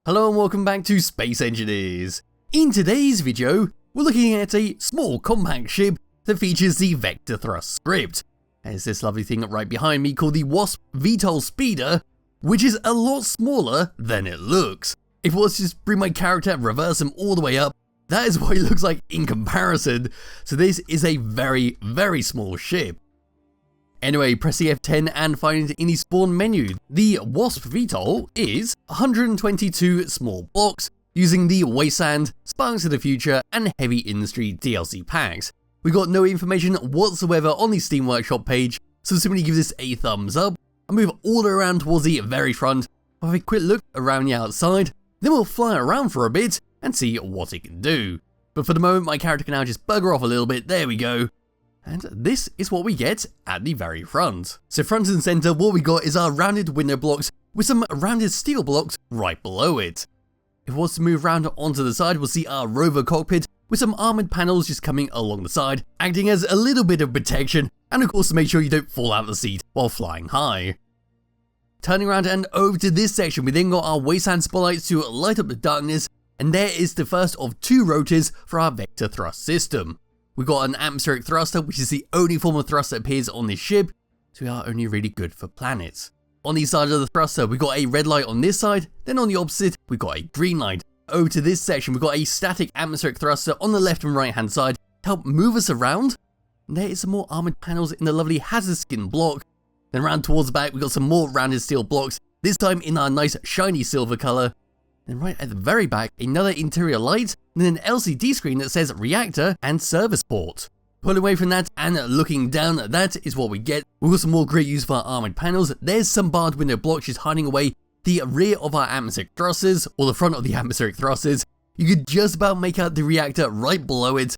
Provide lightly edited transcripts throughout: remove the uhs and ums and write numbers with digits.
Hello and welcome back to Space Engineers. In today's video, we're looking at a small compact ship that features the Vector Thrust script. There's this lovely thing right behind me called the Wasp VTOL Speeder, which is a lot smaller than it looks. If I was to just bring my character and reverse him all the way up, that is what he looks like in comparison. So this is a very, very small ship. Anyway, press the F10 and find it in the spawn menu. The Wasp VTOL is 122 small blocks using the Wasteland, Sparks of the Future and Heavy Industry DLC packs. We got no information whatsoever on the Steam Workshop page, so simply give this a thumbs up and move all the way around towards the very front. Have a quick look around the outside, then we'll fly around for a bit and see what it can do. But for the moment, my character can now just bugger off a little bit. There we go. And this is what we get at the very front. So front and center, what we got is our rounded window blocks with some rounded steel blocks right below it. If it was to move around onto the side, we'll see our rover cockpit with some armored panels just coming along the side, acting as a little bit of protection, and of course to make sure you don't fall out of the seat while flying high. Turning around and over to this section, we then got our Wasteland spotlights to light up the darkness, and there is the first of two rotors for our Vector Thrust system. We got an atmospheric thruster, which is the only form of thrust that appears on this ship, so we are only really good for planets. On the side of the thruster, we got a red light on this side, then on the opposite, we got a green light. Over to this section, we got a static atmospheric thruster on the left and right hand side to help move us around. And there is some more armored panels in the lovely hazard skin block. Then around towards the back, we got some more rounded steel blocks, this time in our nice shiny silver color. Then right at the very back, another interior light, and then an LCD screen that says reactor and service port. Pulling away from that and looking down, that is what we get. We've got some more great use for our armored panels. There's some barred window blocks just hiding away the rear of our atmospheric thrusters, or the front of the atmospheric thrusters. You could just about make out the reactor right below it.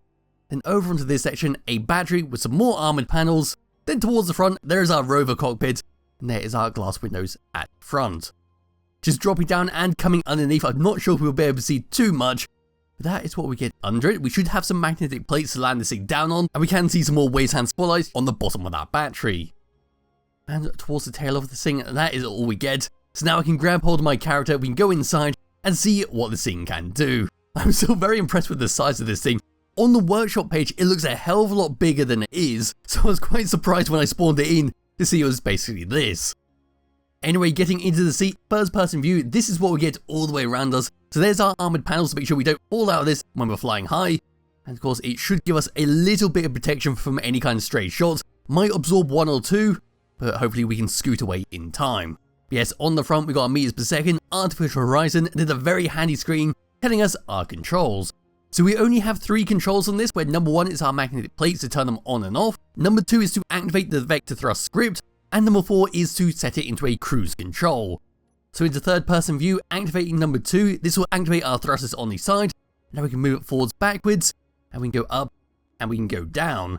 Then over onto this section, a battery with some more armored panels. Then towards the front, there is our rover cockpit, and there is our glass windows at the front. Just dropping down and coming underneath, I'm not sure if we'll be able to see too much, but that is what we get under it. We should have some magnetic plates to land this thing down on, and we can see some more Wasteland spotlights on the bottom of that battery. And towards the tail of this thing, that is all we get. So now I can grab hold of my character, we can go inside and see what this thing can do. I'm still very impressed with the size of this thing. On the workshop page, it looks a hell of a lot bigger than it is, so I was quite surprised when I spawned it in to see it was basically this. Anyway, getting into the seat, first person view, this is what we get all the way around us. So there's our armored panels to make sure we don't fall out of this when we're flying high. And of course, it should give us a little bit of protection from any kind of stray shots. Might absorb one or two, but hopefully we can scoot away in time. Yes, on the front we got our meters per second, artificial horizon, and then a very handy screen telling us our controls. So we only have 3 controls on this, where number 1 is our magnetic plates to turn them on and off, number 2 is to activate the Vector Thrust script, and number 4 is to set it into a cruise control. So into third person view, activating number 2, this will activate our thrusters on the side. Now we can move it forwards, backwards, and we can go up, and we can go down.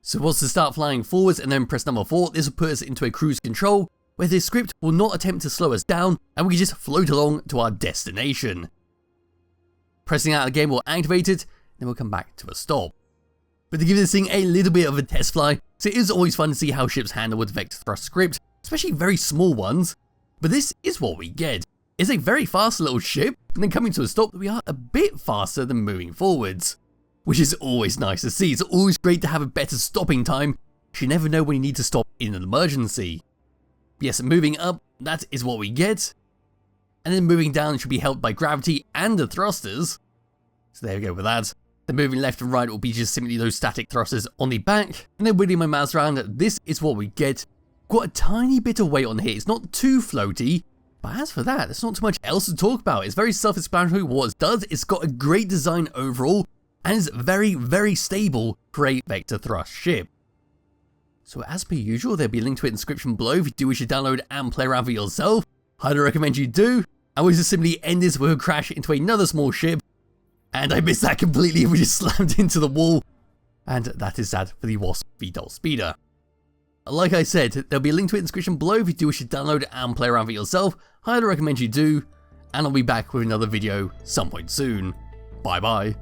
So once to start flying forwards and then press number 4, this will put us into a cruise control, where this script will not attempt to slow us down, and we can just float along to our destination. Pressing out again will activate it, then we'll come back to a stop. But to give this thing a little bit of a test fly, so it is always fun to see how ships handle with Vector Thrust script, especially very small ones. But this is what we get. It's a very fast little ship, and then coming to a stop, we are a bit faster than moving forwards. Which is always nice to see. It's always great to have a better stopping time. You never know when you need to stop in an emergency. Yes, moving up, that is what we get. And then moving down should be helped by gravity and the thrusters. So there we go with that. Then moving left and right will be just simply those static thrusters on the back. And then wiggling my mouse around, this is what we get. Got a tiny bit of weight on here. It's not too floaty. But as for that, there's not too much else to talk about. It's very self-explanatory what it does. It's got a great design overall. And is very, very stable for a Vector Thrust ship. So as per usual, there'll be a link to it in the description below if you do wish to download and play around for yourself. Highly recommend you do. And we'll just simply end this with a crash into another small ship. And I missed that completely, we just slammed into the wall. And that is that for the Wasp VTOL Speeder. Like I said, there'll be a link to it in the description below if you do wish to download and play around for yourself. Highly recommend you do. And I'll be back with another video some point soon. Bye bye.